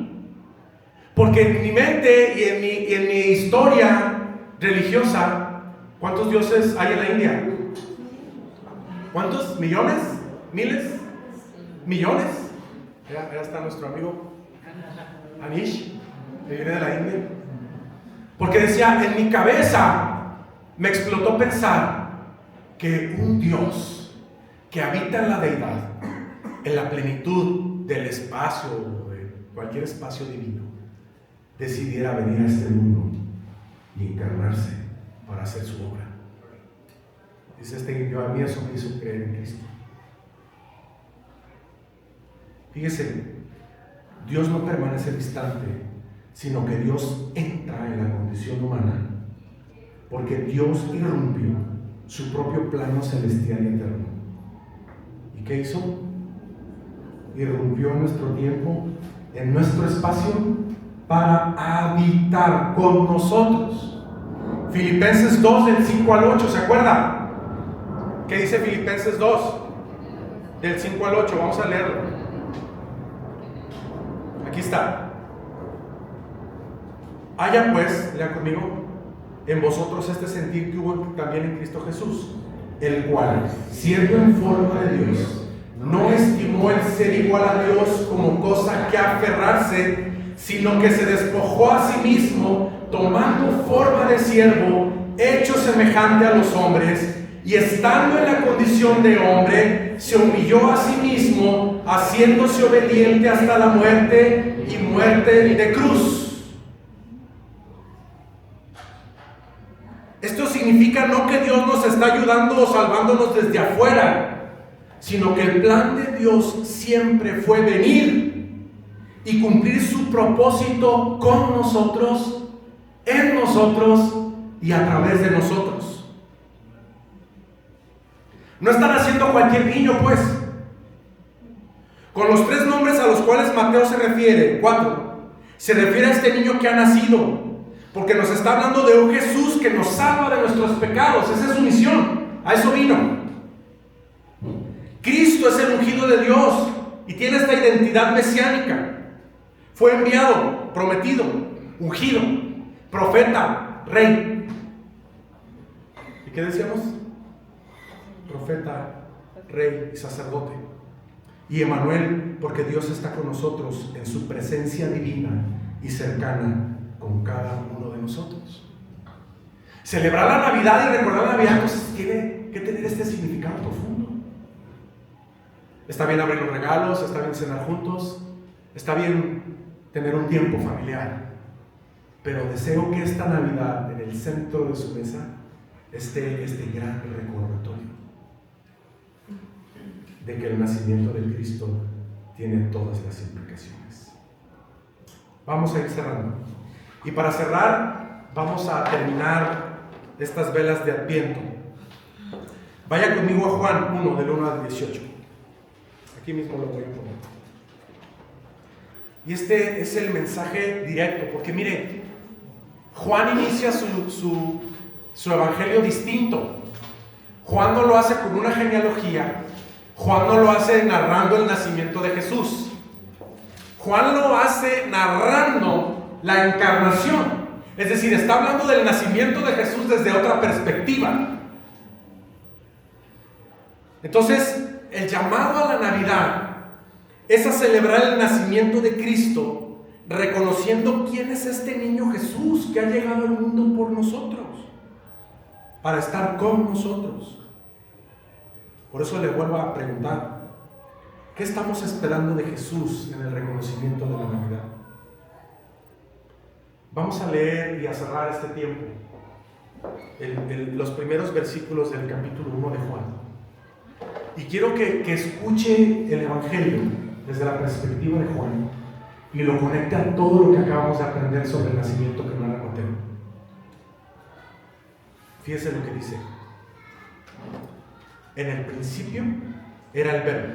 Porque en mi mente y en mi historia religiosa, ¿cuántos dioses hay en la India? ¿Cuántos? ¿Millones? ¿Miles? ¿Millones? Allá está nuestro amigo Anish, que viene de la India. Porque decía, en mi cabeza me explotó pensar que un Dios que habita en la deidad, en la plenitud del espacio, de cualquier espacio divino, decidiera venir a este mundo y encarnarse para hacer su obra. Dice yo a mí eso me hizo creer en Cristo. Fíjese, Dios no permanece distante, sino que Dios entra en la condición humana, porque Dios irrumpió su propio plano celestial y eterno. ¿Y qué hizo? Irrumpió en nuestro tiempo, en nuestro espacio, para habitar con nosotros. Filipenses 2, del 5 al 8, ¿se acuerda? ¿Qué dice Filipenses 2? Del 5 al 8, vamos a leerlo. Aquí está. Haya pues, lean conmigo, en vosotros este sentir que hubo también en Cristo Jesús, el cual, siendo en forma de Dios, no estimó el ser igual a Dios como cosa que aferrarse, sino que se despojó a sí mismo, tomando forma de siervo, hecho semejante a los hombres, y estando en la condición de hombre, se humilló a sí mismo, haciéndose obediente hasta la muerte y muerte de cruz. Esto significa no que Dios nos está ayudando o salvándonos desde afuera, sino que el plan de Dios siempre fue venir y cumplir su propósito con nosotros, en nosotros y a través de nosotros. No están haciendo cualquier niño, pues. Con los 3 nombres a los cuales Mateo se refiere, 4, se refiere a este niño que ha nacido, porque nos está hablando de un Jesús que nos salva de nuestros pecados. Esa es su misión, a eso vino. Cristo es el ungido de Dios y tiene esta identidad mesiánica. Fue enviado, prometido, ungido, profeta, rey. ¿Y qué decíamos? Profeta, rey y sacerdote. Y Emmanuel, porque Dios está con nosotros en su presencia divina y cercana con cada uno de nosotros. Celebrar la Navidad y recordar la Navidad, entonces tiene que tener este significado profundo. Está bien abrir los regalos, está bien cenar juntos, está bien tener un tiempo familiar, pero deseo que esta Navidad, en el centro de su mesa, esté este gran recordatorio de que el nacimiento de Cristo tiene todas las implicaciones. Vamos a ir cerrando. Y para cerrar, vamos a terminar estas velas de Adviento. Vaya conmigo a Juan 1, del 1 al 18. Aquí mismo lo voy a poner. Y este es el mensaje directo, porque mire, Juan inicia su evangelio distinto. Juan no lo hace con una genealogía. Juan no lo hace narrando el nacimiento de Jesús. Juan lo hace narrando la encarnación. Es decir, está hablando del nacimiento de Jesús desde otra perspectiva. Entonces, el llamado a la Navidad es a celebrar el nacimiento de Cristo, reconociendo quién es este niño Jesús que ha llegado al mundo por nosotros, para estar con nosotros. Por eso le vuelvo a preguntar, ¿qué estamos esperando de Jesús en el reconocimiento de la Navidad? Vamos a leer y a cerrar este tiempo los primeros versículos del capítulo 1 de Juan. Y quiero que escuche el Evangelio desde la perspectiva de Juan y lo conecte a todo lo que acabamos de aprender sobre el nacimiento que narra Mateo. Fíjese lo que dice. En el principio era el Verbo,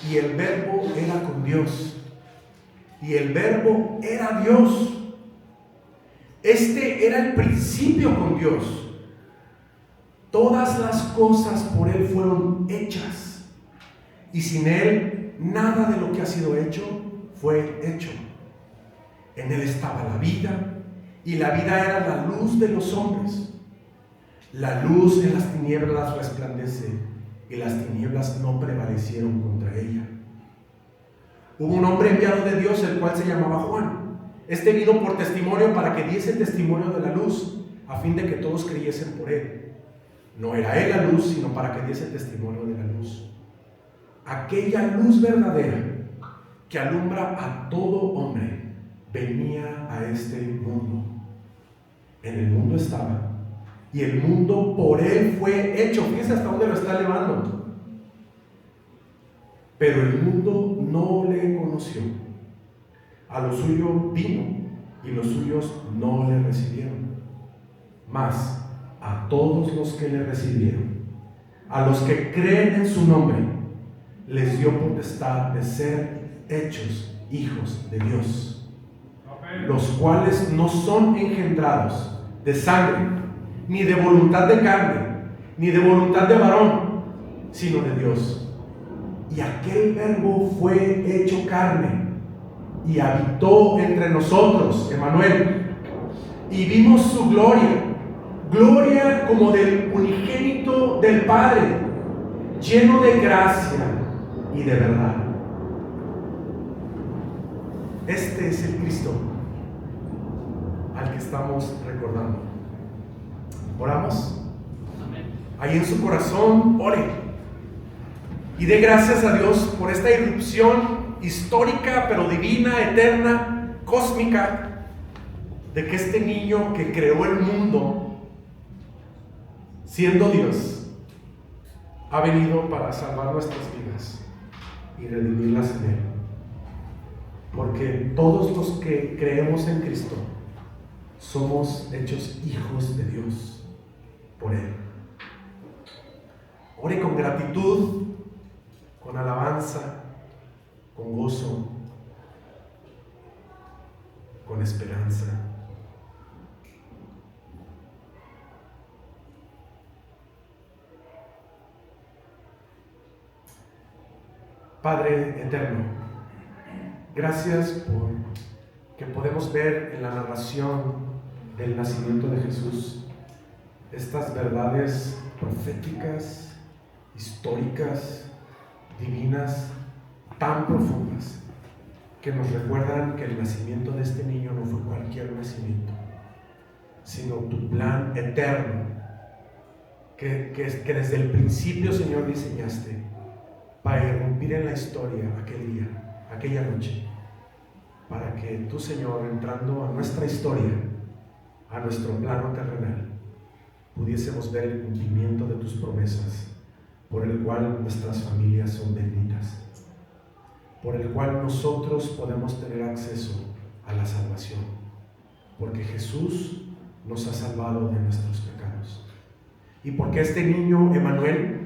y el Verbo era con Dios, y el Verbo era Dios. Este era el principio con Dios. Todas las cosas por Él fueron hechas, y sin Él nada de lo que ha sido hecho fue hecho. En Él estaba la vida, y la vida era la luz de los hombres. La luz en las tinieblas resplandece, y las tinieblas no prevalecieron contra ella. Hubo un hombre enviado de Dios, el cual se llamaba Juan. Este vino por testimonio para que diese testimonio de la luz, a fin de que todos creyesen por él. No era él la luz, sino para que diese testimonio de la luz. Aquella luz verdadera que alumbra a todo hombre venía a este mundo. En el mundo estaba, y el mundo por él fue hecho. Fíjense hasta dónde lo está elevando. Pero el mundo no le conoció. A lo suyo vino, y los suyos no le recibieron. Mas a todos los que le recibieron, a los que creen en su nombre, les dio potestad de ser hechos hijos de Dios, los cuales no son engendrados de sangre, ni de voluntad de carne, ni de voluntad de varón, sino de Dios. Y aquel Verbo fue hecho carne y habitó entre nosotros, Emmanuel, y vimos su gloria, gloria como del unigénito del Padre, lleno de gracia y de verdad. Este es el Cristo al que estamos recordando. Oramos. Ahí en su corazón, ore. Y dé gracias a Dios por esta irrupción histórica, pero divina, eterna, cósmica, de que este niño que creó el mundo, siendo Dios, ha venido para salvar nuestras vidas y redimirlas en Él. Porque todos los que creemos en Cristo somos hechos hijos de Dios por Él. Ore con gratitud, con alabanza, con gozo, con esperanza. Padre eterno, gracias por que podemos ver en la narración del nacimiento de Jesús estas verdades proféticas, históricas, divinas, tan profundas, que nos recuerdan que el nacimiento de este niño no fue cualquier nacimiento, sino tu plan eterno, que desde el principio, Señor, diseñaste para irrumpir en la historia aquel día, aquella noche, para que tú, Señor, entrando a nuestra historia, a nuestro plano terrenal, pudiésemos ver el cumplimiento de tus promesas, por el cual nuestras familias son benditas, por el cual nosotros podemos tener acceso a la salvación, porque Jesús nos ha salvado de nuestros pecados, y porque este niño, Emmanuel,